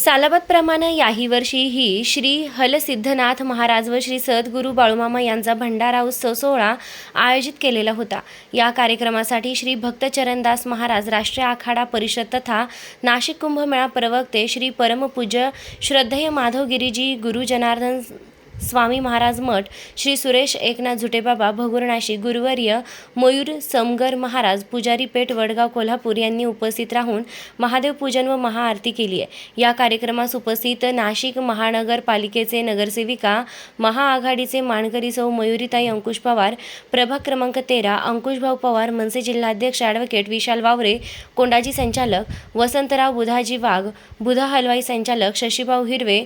सालाबादप्रमाणे याही वर्षीही श्री हलसिद्धनाथ महाराज व श्री सद्गुरू बाळूमामा यांचा भंडारा उत्सव सोहळा आयोजित केलेला होता। या कार्यक्रमासाठी श्री भक्तचरणदास महाराज राष्ट्रीय आखाडा परिषद तथा नाशिक कुंभमेळा प्रवक्ते श्री परमपूज्य श्रद्धेय माधवगिरीजी गुरु जनार्दन स्वामी महाराज मठ, श्री सुरेश एकनाथ झुटेबाबा भगुरनाशी गुरुवर्य मयूर समगर महाराज पुजारी पेठ वडगाव कोल्हापूर यांनी उपस्थित राहून महादेव पूजन व महाआरती केली आहे। या कार्यक्रमास उपस्थित नाशिक महानगरपालिकेचे नगरसेविका महाआघाडीचे मानकरी सौ मयुरीताई अंकुश पवार, प्रभाग क्रमांक 13 अंकुशभाऊ पवार, मनसे जिल्हाध्यक्ष ॲडव्होकेट विशाल वावरे, कोंडाजी संचालक वसंतराव बुधाजी वाघ, बुधा हलवाई संचालक शशीभाऊ हिरवे,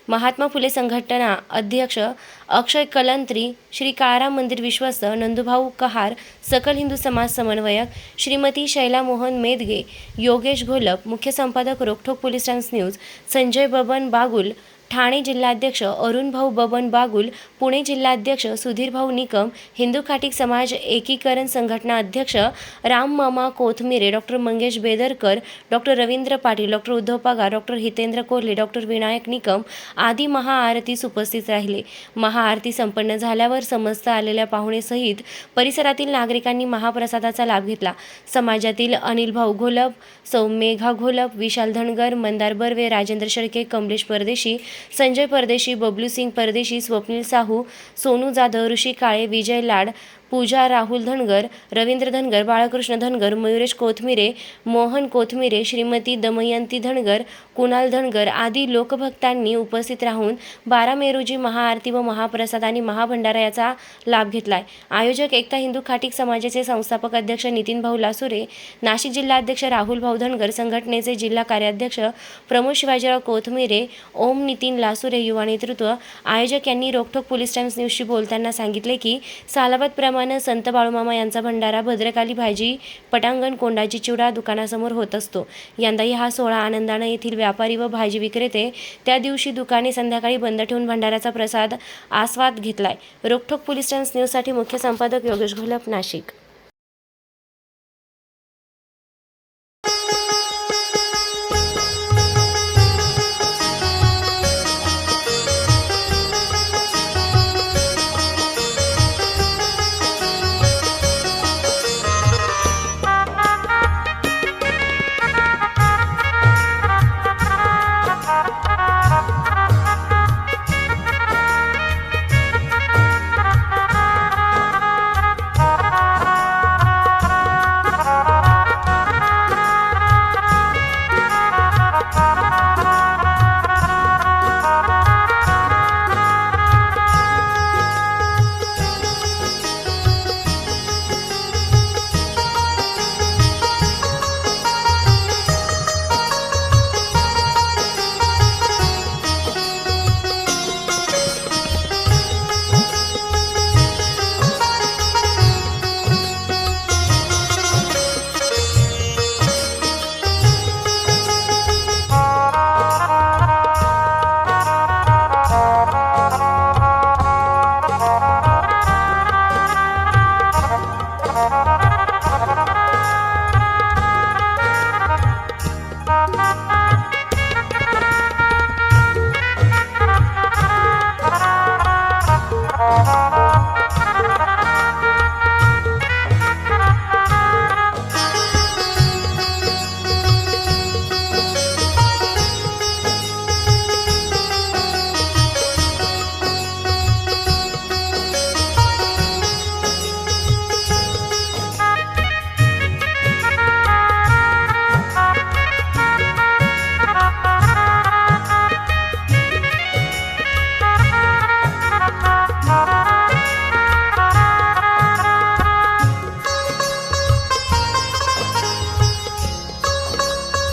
महात्मा फुले संघटना अध्यक्ष अक्षय कलंत्री, श्री काळाराम मंदिर विश्वस्त नंदुभाऊ कहार, सकल हिंदू समाज समन्वयक श्रीमती शैला मोहन मेदगे, योगेश घोलप, मुख्य संपादक Rokthok police times news Sanjay Baban Bagul, Thane जिल्हाध्यक्ष अरुणभाऊ बबन बागुल, पुणे जिल्हाध्यक्ष सुधीरभाऊ निकम, हिंदू खाटीक समाज एकीकरण संघटना अध्यक्ष Rammama Kothmire, doctor Mangesh Bedarkar, doctor Ravindra Patil, doctor Uddhav Pagar, doctor Hitendra Kolhe, doctor Vinayak Nikam आदी महाआरतीस उपस्थित राहिले। महाआरती संपन्न झाल्यावर समस्त आलेल्या पाहुणेसहित परिसरातील नागरिकांनी महाप्रसादाचा लाभ घेतला। समाजातील अनिलभाऊ घोलप, सौ मेघा घोलप, विशाल धनगर, मंदार बर्वे, राजेंद्र शेळके, कमलेश परदेशी, संजय परदेशी, बबलू सिंग परदेशी, स्वप्नील साहू, सोनू जाधव, ऋषी काळे, विजय लाड, पूजा राहुल धनगर, रवींद्र धनगर, बाळकृष्ण धनगर, मयुरेश कोथमिरे, मोहन कोथमिरे, श्रीमती दमयंती धनगर, कुणाल धनगर आदी लोकभक्तांनी उपस्थित राहून 12 मे रोजी महाआरती व महाप्रसाद आणि महाभंडारा याचा लाभ घेतलाय। आयोजक एकता हिंदू खाटीक समाजाचे संस्थापक अध्यक्ष नितीन भाऊ लासुरे, नाशिक जिल्हाध्यक्ष राहुल भाऊ धनगर, संघटनेचे जिल्हा कार्याध्यक्ष प्रमोद शिवाजीराव कोथमिरे, ओम नितीन लासुरे युवा नेतृत्व। आयोजक यांनी रोकठोक पोलीस टाइम्स न्यूजशी बोलताना सांगितले की सालाबाद संत बाळूमामा यांचा भंडारा भद्रकाली भाजी पटांगण कोंडाजी चिवडा दुकानासमोर होत असतो। यंदाही हा सोहळा आनंदाने येथील व्यापारी व भाजी विक्रेते त्या दिवशी दुकाने संध्याकाळी बंद ठेवून भंडाऱ्याचा प्रसाद आस्वाद घेतलाय। रोकठोक पोलीस टाइम्स न्यूजसाठी मुख्य संपादक योगेश घोलप, नाशिक।